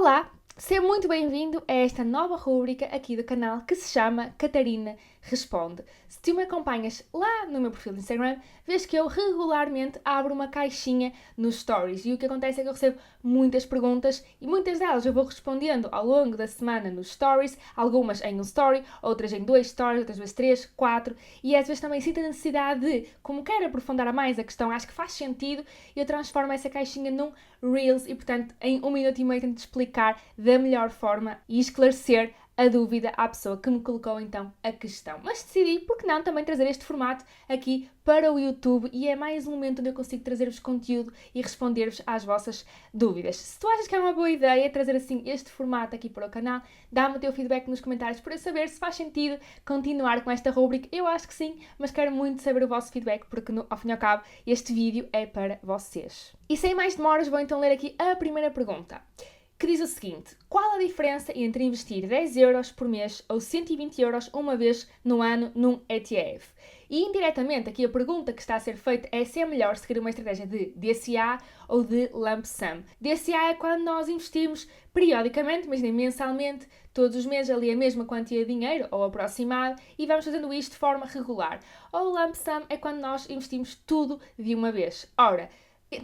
Olá, seja muito bem-vindo a esta nova rúbrica aqui do canal que se chama Catarina Responde. Se tu me acompanhas lá no meu perfil de Instagram, vês que eu regularmente abro uma caixinha nos stories e o que acontece é que eu recebo muitas perguntas e muitas delas eu vou respondendo ao longo da semana nos stories, algumas em um story, outras em 2 stories, outras vezes 3, 4 e às vezes também sinto a necessidade de, como quero aprofundar mais a questão, acho que faz sentido, eu transformo essa caixinha num Reels e, portanto, em 1 minuto e meio tento explicar da melhor forma e esclarecer a dúvida à pessoa que me colocou então a questão. Mas decidi, por que não, também trazer este formato aqui para o YouTube e é mais um momento onde eu consigo trazer-vos conteúdo e responder-vos às vossas dúvidas. Se tu achas que é uma boa ideia trazer assim este formato aqui para o canal, dá-me o teu feedback nos comentários para eu saber se faz sentido continuar com esta rubrica. Eu acho que sim, mas quero muito saber o vosso feedback porque, ao fim e ao cabo, este vídeo é para vocês. E sem mais demoras, vou então ler aqui a primeira pergunta, que diz o seguinte: qual a diferença entre investir 10€ por mês ou 120€ uma vez no ano num ETF? E indiretamente aqui a pergunta que está a ser feita é se é melhor seguir uma estratégia de DCA ou de Lump Sum. DCA é quando nós investimos periodicamente, imaginem mensalmente, todos os meses ali a mesma quantia de dinheiro ou aproximado e vamos fazendo isto de forma regular. Ou Lump Sum é quando nós investimos tudo de uma vez. Ora,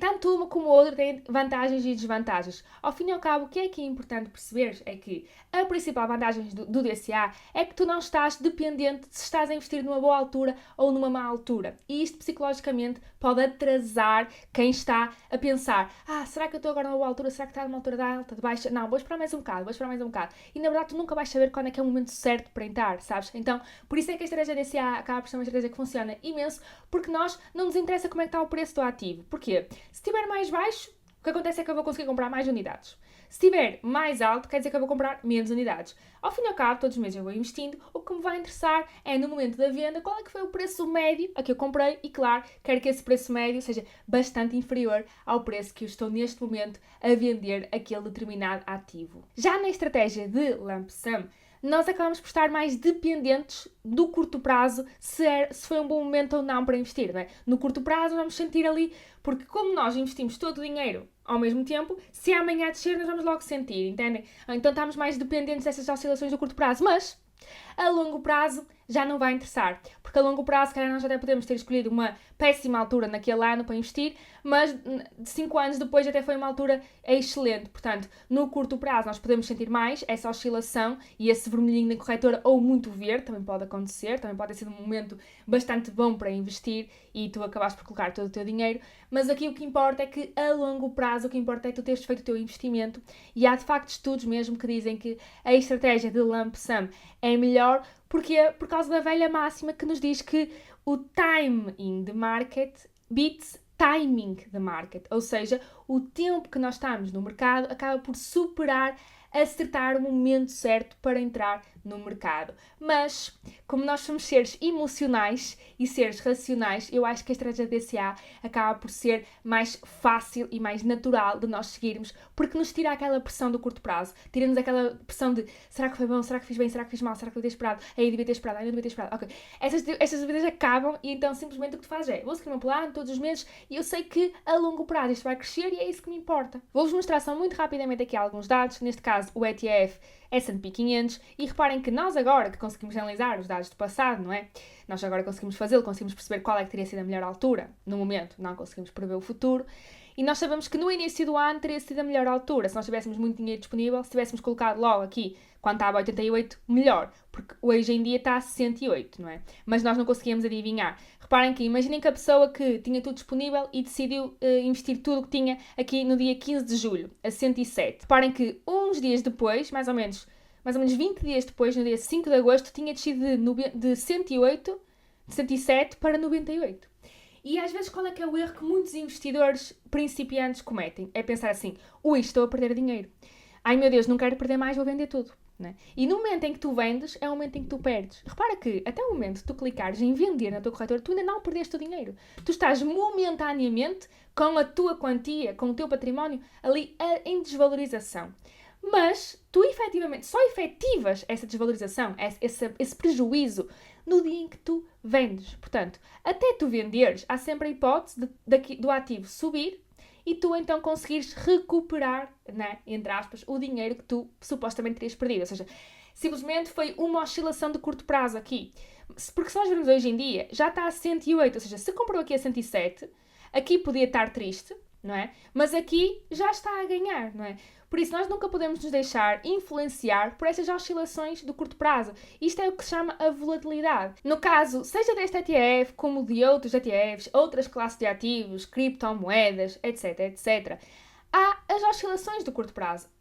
tanto uma como a outra têm vantagens e desvantagens. Ao fim e ao cabo, o que é importante perceber é que a principal vantagem do DCA é que tu não estás dependente de se estás a investir numa boa altura ou numa má altura. E isto psicologicamente pode atrasar quem está a pensar: será que eu estou agora numa boa altura? Será que está numa altura de alta, de baixa? Não, vou esperar mais um bocado, vou esperar mais um bocado. E na verdade tu nunca vais saber quando é que é o momento certo para entrar, sabes? Então, por isso é que a estratégia DCA acaba por ser uma estratégia que funciona imenso, porque nós não nos interessa como é que está o preço do ativo. Porquê? Se estiver mais baixo, o que acontece é que eu vou conseguir comprar mais unidades. Se estiver mais alto, quer dizer que eu vou comprar menos unidades. Ao fim e ao cabo, todos os meses eu vou investindo. O que me vai interessar é, no momento da venda, qual é que foi o preço médio a que eu comprei e, claro, quero que esse preço médio seja bastante inferior ao preço que eu estou neste momento a vender aquele determinado ativo. Já na estratégia de Lump Sum, nós acabamos por estar mais dependentes do curto prazo, se foi um bom momento ou não para investir, não é? No curto prazo vamos sentir ali, porque como nós investimos todo o dinheiro ao mesmo tempo, se amanhã descer nós vamos logo sentir, entendem? Então estamos mais dependentes dessas oscilações do curto prazo, mas a longo prazo já não vai interessar, porque a longo prazo, se calhar nós até podemos ter escolhido uma péssima altura naquele ano para investir, mas 5 anos depois até foi uma altura excelente. Portanto, no curto prazo nós podemos sentir mais essa oscilação e esse vermelhinho na corretora, ou muito verde, também pode acontecer, também pode ter sido um momento bastante bom para investir e tu acabaste por colocar todo o teu dinheiro, mas aqui o que importa é que a longo prazo, o que importa é tu teres feito o teu investimento e há de facto estudos mesmo que dizem que a estratégia de Lump Sum é melhor. Porquê? Por causa da velha máxima que nos diz que o time in the market beats timing the market, ou seja, o tempo que nós estamos no mercado acaba por superar acertar o momento certo para entrar no mercado. Mas, como nós somos seres emocionais e seres racionais, eu acho que a estratégia DCA acaba por ser mais fácil e mais natural de nós seguirmos, porque nos tira aquela pressão do curto prazo, tira-nos aquela pressão de será que foi bom, será que fiz bem, será que fiz mal, será que eu devia ter esperado, aí devia ter esperado, aí não devia ter esperado. Ok, essas dúvidas acabam e então simplesmente o que tu fazes é, vou seguir o meu plano todos os meses e eu sei que a longo prazo isto vai crescer e é isso que me importa. Vou-vos mostrar só muito rapidamente aqui alguns dados, neste caso o ETF S&P 500 e reparem que nós agora que conseguimos analisar os dados do passado, não é? Nós agora conseguimos fazê-lo, conseguimos perceber qual é que teria sido a melhor altura no momento, não conseguimos prever o futuro e nós sabemos que no início do ano teria sido a melhor altura, se nós tivéssemos muito dinheiro disponível, se tivéssemos colocado logo aqui quando estava a 88, melhor, porque hoje em dia está a 68, não é? Mas nós não conseguíamos adivinhar. Reparem que, imaginem que a pessoa que tinha tudo disponível e decidiu investir tudo o que tinha aqui no dia 15 de julho, a 107. Reparem que uns dias depois, mais ou menos 20 dias depois, no dia 5 de agosto, tinha descido de 108, de 107 para 98. E às vezes qual é que é o erro que muitos investidores principiantes cometem? É pensar assim, ui, estou a perder dinheiro. Ai meu Deus, não quero perder mais, vou vender tudo. Né? E no momento em que tu vendes, é o momento em que tu perdes. Repara que até o momento que tu clicares em vender na tua corretora, tu ainda não perdeste o dinheiro. Tu estás momentaneamente com a tua quantia, com o teu património ali em desvalorização. Mas tu efetivamente só efetivas essa desvalorização, esse prejuízo, no dia em que tu vendes. Portanto, até tu venderes, há sempre a hipótese do ativo subir e tu então conseguires recuperar, né, entre aspas, o dinheiro que tu supostamente terias perdido. Ou seja, simplesmente foi uma oscilação de curto prazo aqui. Porque se nós vermos hoje em dia, já está a 108, ou seja, se comprou aqui a 107, aqui podia estar triste, não é? Mas aqui já está a ganhar, não é? Por isso, nós nunca podemos nos deixar influenciar por essas oscilações do curto prazo. Isto é o que se chama a volatilidade. No caso, seja deste ETF, como de outros ETFs, outras classes de ativos, criptomoedas, etc, etc, há as oscilações do curto prazo.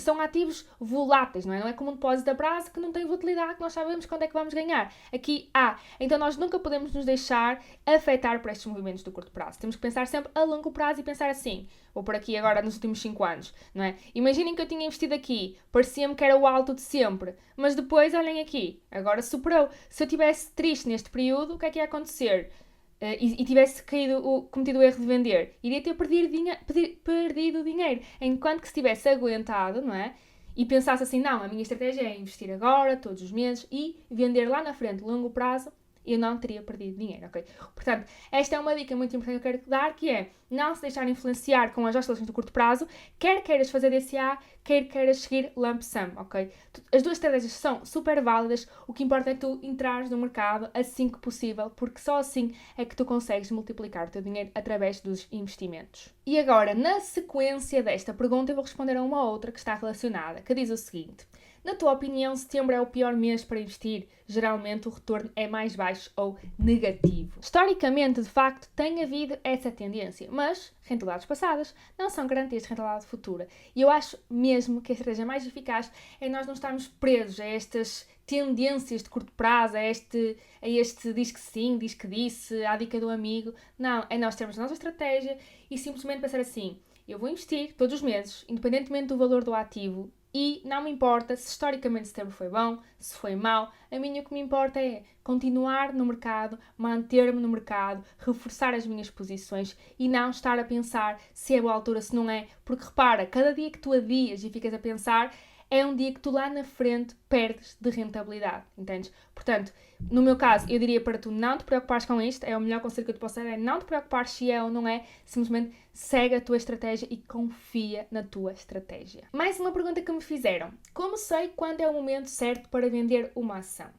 São ativos voláteis, não é? Não é como um depósito a prazo que não tem volatilidade, que nós sabemos quando é que vamos ganhar. Aqui há. Então nós nunca podemos nos deixar afetar por estes movimentos do curto prazo. Temos que pensar sempre a longo prazo e pensar assim, ou por aqui agora nos últimos 5 anos, não é? Imaginem que eu tinha investido aqui, parecia-me que era o alto de sempre, mas depois, olhem aqui, agora superou. Se eu estivesse triste neste período, o que é que ia acontecer? E tivesse cometido o erro de vender, iria ter perdido dinheiro. Enquanto que se tivesse aguentado, não é? E pensasse assim, não, a minha estratégia é investir agora, todos os meses, e vender lá na frente, longo prazo, eu não teria perdido dinheiro, ok? Portanto, esta é uma dica muito importante que eu quero dar, que é não se deixar influenciar com as oscilações do curto prazo, quer queiras fazer DCA, quer queiras seguir lump sum, ok? As duas estratégias são super válidas, o que importa é tu entrares no mercado assim que possível, porque só assim é que tu consegues multiplicar o teu dinheiro através dos investimentos. E agora, na sequência desta pergunta, eu vou responder a uma outra que está relacionada, que diz o seguinte: na tua opinião, setembro é o pior mês para investir? Geralmente o retorno é mais baixo ou negativo. Historicamente, de facto, tem havido essa tendência, mas rentabilidades passadas não são garantias de rentabilidade futura. E eu acho mesmo que a estratégia mais eficaz é nós não estarmos presos a estas tendências de curto prazo, a este diz que sim, diz que disse, à dica do amigo. Não, é nós termos a nossa estratégia e simplesmente pensar assim, eu vou investir todos os meses, independentemente do valor do ativo, e não me importa se historicamente setembro foi bom, se foi mau. A mim o que me importa é continuar no mercado, manter-me no mercado, reforçar as minhas posições e não estar a pensar se é boa altura, se não é. Porque repara, cada dia que tu adias e ficas a pensar, é um dia que tu lá na frente perdes de rentabilidade, entendes? Portanto, no meu caso, eu diria para tu não te preocupares com isto, é o melhor conselho que eu te posso dar, é não te preocupares se é ou não é, simplesmente segue a tua estratégia e confia na tua estratégia. Mais uma pergunta que me fizeram: como sei quando é o momento certo para vender uma ação?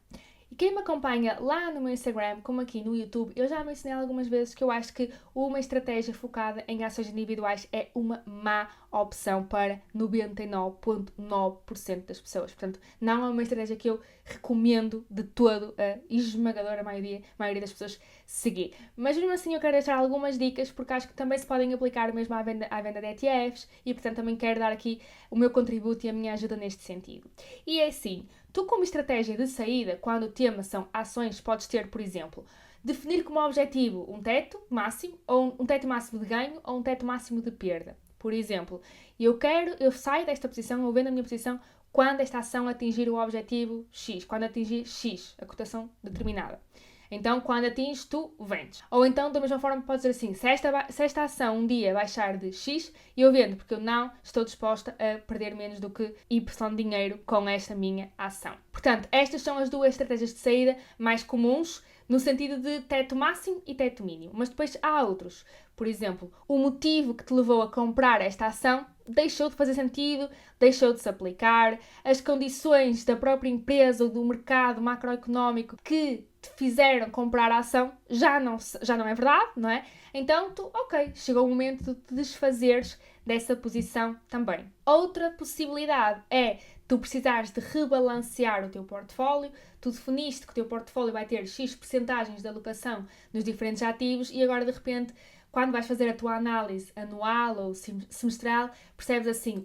E quem me acompanha lá no meu Instagram, como aqui no YouTube, eu já mencionei algumas vezes que eu acho que uma estratégia focada em ações individuais é uma má opção para 99,9% das pessoas. Portanto, não é uma estratégia que eu recomendo de todo a esmagadora maioria das pessoas seguir. Mas mesmo assim eu quero deixar algumas dicas, porque acho que também se podem aplicar mesmo à venda de ETFs e, portanto, também quero dar aqui o meu contributo e a minha ajuda neste sentido. E é assim, tu como estratégia de saída, quando o tema são ações, podes ter, por exemplo, definir como objetivo um teto máximo, ou um teto máximo de ganho, ou um teto máximo de perda. Por exemplo, eu saio desta posição, ou vendo a minha posição, quando esta ação atingir o objetivo X, quando atingir X, a cotação determinada. Então, quando atinges, tu vendes. Ou então, da mesma forma, podes dizer assim, se esta ação um dia baixar de X, eu vendo, porque eu não estou disposta a perder menos do que Y dinheiro com esta minha ação. Portanto, estas são as duas estratégias de saída mais comuns, no sentido de teto máximo e teto mínimo. Mas depois há outros. Por exemplo, o motivo que te levou a comprar esta ação deixou de fazer sentido, deixou de se aplicar, as condições da própria empresa ou do mercado macroeconómico que te fizeram comprar a ação já não é verdade, não é? Então, chegou o momento de te desfazeres dessa posição também. Outra possibilidade é tu precisares de rebalancear o teu portfólio, tu definiste que o teu portfólio vai ter X percentagens de alocação nos diferentes ativos e agora de repente, quando vais fazer a tua análise anual ou semestral, percebes assim,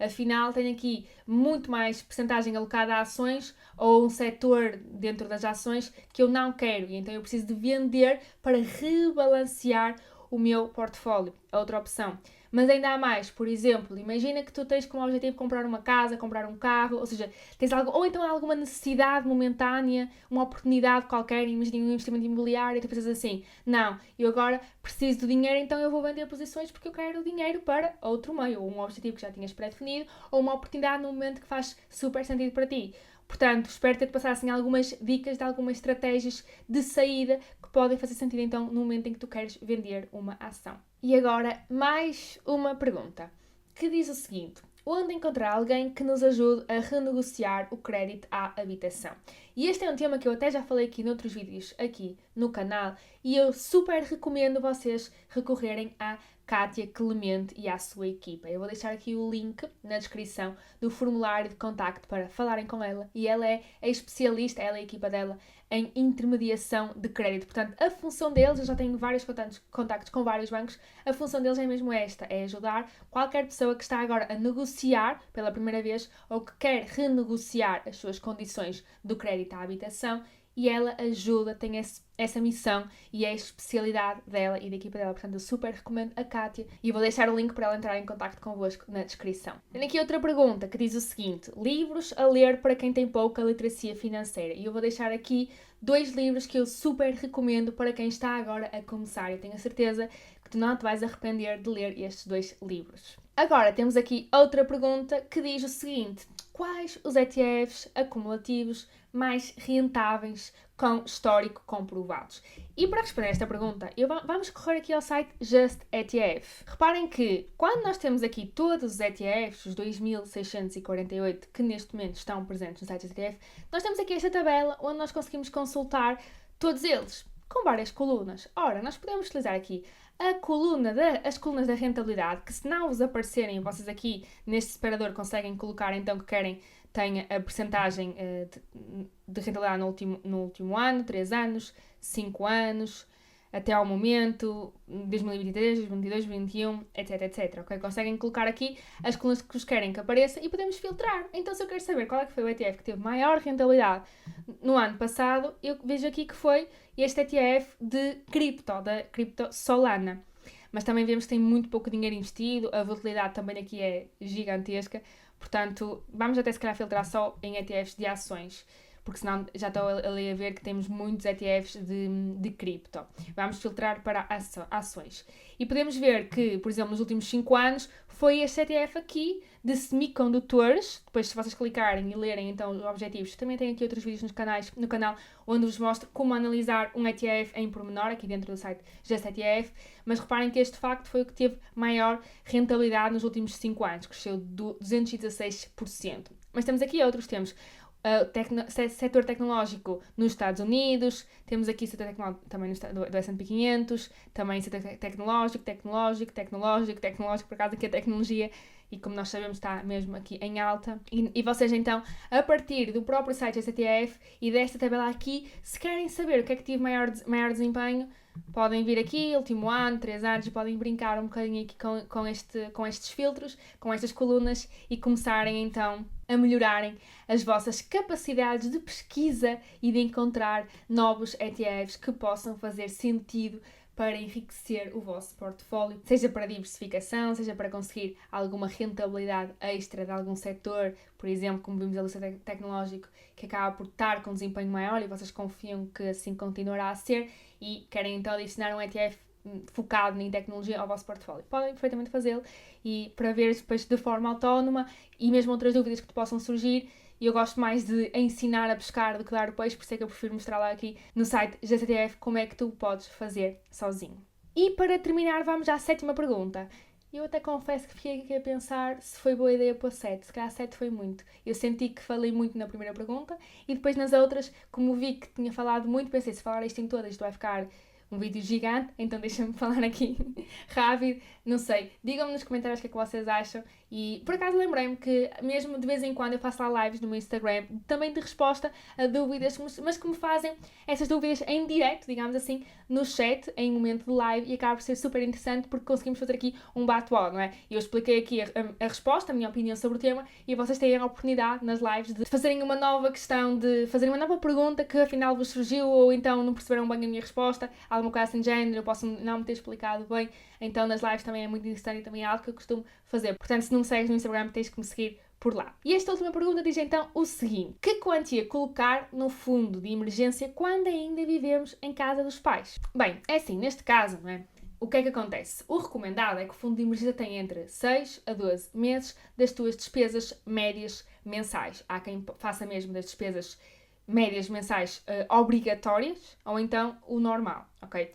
afinal tenho aqui muito mais percentagem alocada a ações ou um setor dentro das ações que eu não quero e então eu preciso de vender para rebalancear o meu portfólio. Outra opção. Mas ainda há mais, por exemplo, imagina que tu tens como objetivo comprar uma casa, comprar um carro, ou seja, tens algo, ou então há alguma necessidade momentânea, uma oportunidade qualquer, imagina um investimento imobiliário, e tu pensas assim, não, eu agora preciso do dinheiro, então eu vou vender posições porque eu quero o dinheiro para outro meio, ou um objetivo que já tinhas pré-definido, ou uma oportunidade no momento que faz super sentido para ti. Portanto, espero ter-te passado assim algumas dicas de algumas estratégias de saída que podem fazer sentido então no momento em que tu queres vender uma ação. E agora, mais uma pergunta, que diz o seguinte: onde encontrar alguém que nos ajude a renegociar o crédito à habitação? E este é um tema que eu até já falei aqui noutros vídeos aqui no canal e eu super recomendo vocês recorrerem à Kátia Clemente e à sua equipa. Eu vou deixar aqui o link na descrição do formulário de contacto para falarem com ela e ela é a especialista, ela e a equipa dela, em intermediação de crédito. Portanto, a função deles, eu já tenho vários contactos com vários bancos, a função deles é mesmo esta, é ajudar qualquer pessoa que está agora a negociar pela primeira vez ou que quer renegociar as suas condições do crédito à habitação e ela ajuda, tem essa missão e é a especialidade dela e da equipa dela. Portanto, eu super recomendo a Kátia e vou deixar o link para ela entrar em contacto convosco na descrição. Tenho aqui outra pergunta que diz o seguinte: livros a ler para quem tem pouca literacia financeira. E eu vou deixar aqui 2 livros que eu super recomendo para quem está agora a começar. Eu tenho a certeza que tu não te vais arrepender de ler estes 2 livros. Agora, temos aqui outra pergunta que diz o seguinte: quais os ETFs acumulativos mais rentáveis com histórico comprovados? E para responder a esta pergunta, vamos correr aqui ao site Just ETF. Reparem que quando nós temos aqui todos os ETFs, os 2.648 que neste momento estão presentes no site Just ETF, nós temos aqui esta tabela onde nós conseguimos consultar todos eles, com várias colunas. Ora, nós podemos utilizar aqui as colunas da rentabilidade, que se não vos aparecerem, vocês aqui neste separador conseguem colocar então que querem tenha a percentagem de rentabilidade no último ano, 3 anos, 5 anos, até ao momento, 2023, 2022, 2021, etc, etc. Okay? Conseguem colocar aqui as colunas que vos querem que apareça e podemos filtrar. Então, se eu quero saber qual é que foi o ETF que teve maior rentabilidade no ano passado, eu vejo aqui que foi este ETF de cripto, da cripto Solana. Mas também vemos que tem muito pouco dinheiro investido, a volatilidade também aqui é gigantesca, portanto, vamos até se calhar filtrar só em ETFs de ações, porque senão já estou ali a ver que temos muitos ETFs de cripto. Vamos filtrar para ações. E podemos ver que, por exemplo, nos últimos 5 anos, foi este ETF aqui de semicondutores. Depois, se vocês clicarem e lerem então os objetivos, também tem aqui outros vídeos no canal onde vos mostro como analisar um ETF em pormenor, aqui dentro do site Just ETF. Mas reparem que este facto foi o que teve maior rentabilidade nos últimos 5 anos, cresceu 216%. Mas temos aqui outros, temos setor tecnológico nos Estados Unidos, temos aqui setor tecnológico também do S&P 500, também setor tecnológico, por acaso aqui a tecnologia, e como nós sabemos está mesmo aqui em alta, e vocês então, a partir do próprio site STF e desta tabela aqui, se querem saber o que é que tive maior desempenho, podem vir aqui, último ano, 3 anos, e podem brincar um bocadinho aqui com estes filtros, com estas colunas e começarem então a melhorarem as vossas capacidades de pesquisa e de encontrar novos ETFs que possam fazer sentido para enriquecer o vosso portfólio, seja para diversificação, seja para conseguir alguma rentabilidade extra de algum setor, por exemplo, como vimos ali o setor tecnológico, que acaba por estar com um desempenho maior e vocês confiam que assim continuará a ser e querem então adicionar um ETF focado em tecnologia ao vosso portfólio. Podem perfeitamente fazê-lo e para ver depois de forma autónoma e mesmo outras dúvidas que possam surgir. E eu gosto mais de ensinar a pescar do que dar o peixe, por isso é que eu prefiro mostrar lá aqui no site GCTF como é que tu podes fazer sozinho. E para terminar, vamos à 7ª pergunta. Eu até confesso que fiquei aqui a pensar se foi boa ideia pôr 7, se calhar 7 foi muito. Eu senti que falei muito na primeira pergunta e depois nas outras, como vi que tinha falado muito, pensei, se falar isto em todas, isto vai ficar um vídeo gigante, então deixa-me falar aqui rápido, não sei, digam-me nos comentários o que é que vocês acham e por acaso lembrei-me que mesmo de vez em quando eu faço lá lives no meu Instagram também de resposta a dúvidas, mas que me fazem essas dúvidas em direto, digamos assim, no chat, em momento de live e acaba por ser super interessante porque conseguimos fazer aqui um bate-bola, não é? Eu expliquei aqui a resposta, a minha opinião sobre o tema e vocês têm a oportunidade nas lives de fazerem uma nova questão, de fazerem uma nova pergunta que afinal vos surgiu ou então não perceberam bem a minha resposta, alguma coisa assim de género, eu posso não me ter explicado bem, então nas lives também é muito interessante e também é algo que eu costumo fazer. Portanto, se não me segues no Instagram, tens que me seguir por lá. E esta última pergunta diz então o seguinte: que quantia colocar no fundo de emergência quando ainda vivemos em casa dos pais? Bem, é assim, neste caso, não é? O que é que acontece? O recomendado é que o fundo de emergência tenha entre 6 a 12 meses das tuas despesas médias mensais. Há quem faça mesmo das despesas médias mensais obrigatórias ou então o normal, ok?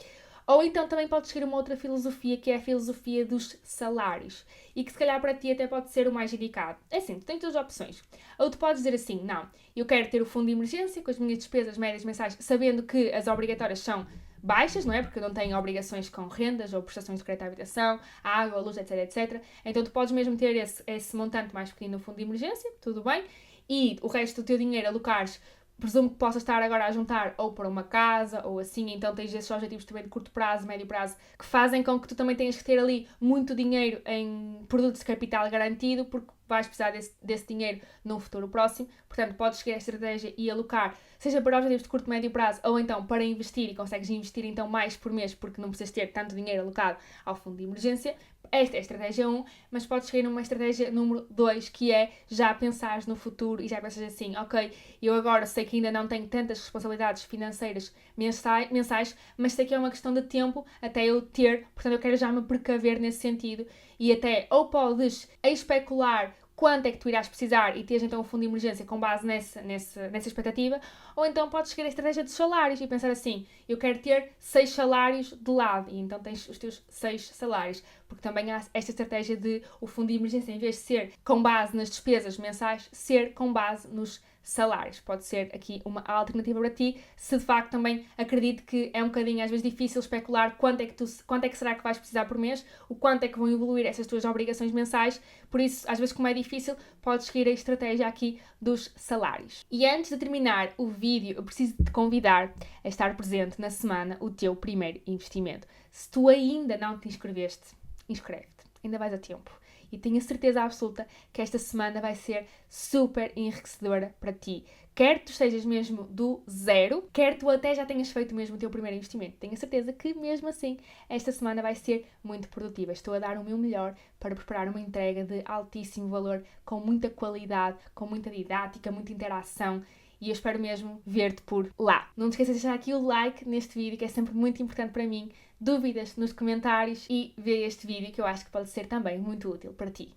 Ou então também podes seguir uma outra filosofia, que é a filosofia dos salários. E que se calhar para ti até pode ser o mais indicado. É assim, tu tens duas opções. Ou tu podes dizer assim, não, eu quero ter o fundo de emergência com as minhas despesas médias mensais, sabendo que as obrigatórias são baixas, não é? Porque eu não tenho obrigações com rendas ou prestações de crédito à habitação, água, luz, etc, etc. Então tu podes mesmo ter esse montante mais pequeno no fundo de emergência, tudo bem, e o resto do teu dinheiro alocares, presumo que possas estar agora a juntar ou para uma casa ou assim, então tens esses objetivos também de curto prazo, médio prazo, que fazem com que tu também tenhas que ter ali muito dinheiro em produtos de capital garantido, porque vais precisar desse dinheiro num futuro próximo. Portanto, podes seguir esta estratégia e alocar, seja para objetivos de curto, médio prazo, ou então para investir, e consegues investir então mais por mês, porque não precisas ter tanto dinheiro alocado ao fundo de emergência. Esta é a estratégia 1, mas podes seguir numa estratégia número 2, que é já pensares no futuro e já pensas assim, ok, eu agora sei que ainda não tenho tantas responsabilidades financeiras mensais, mas sei que é uma questão de tempo até eu ter, portanto eu quero já me precaver nesse sentido, e até ou podes especular quanto é que tu irás precisar e teres então um fundo de emergência com base nessa expectativa, ou então podes seguir a estratégia dos salários e pensar assim, eu quero ter 6 salários de lado, e então tens os teus 6 salários, porque também há esta estratégia de o fundo de emergência, em vez de ser com base nas despesas mensais, ser com base nos salários. Pode ser aqui uma alternativa para ti, se de facto também acredito que é um bocadinho às vezes difícil especular quanto é que será que vais precisar por mês, o quanto é que vão evoluir essas tuas obrigações mensais, por isso às vezes como é difícil, podes seguir a estratégia aqui dos salários. E antes de terminar o vídeo, eu preciso te convidar a estar presente na semana o teu primeiro investimento. Se tu ainda não te inscreveste, inscreve-te, ainda vais a tempo. E tenho a certeza absoluta que esta semana vai ser super enriquecedora para ti. Quer tu estejas mesmo do zero, quer tu até já tenhas feito mesmo o teu primeiro investimento. Tenho a certeza que mesmo assim esta semana vai ser muito produtiva. Estou a dar o meu melhor para preparar uma entrega de altíssimo valor, com muita qualidade, com muita didática, muita interação. E eu espero mesmo ver-te por lá. Não te esqueças de deixar aqui o like neste vídeo, que é sempre muito importante para mim. Dúvidas nos comentários e vê este vídeo, que eu acho que pode ser também muito útil para ti.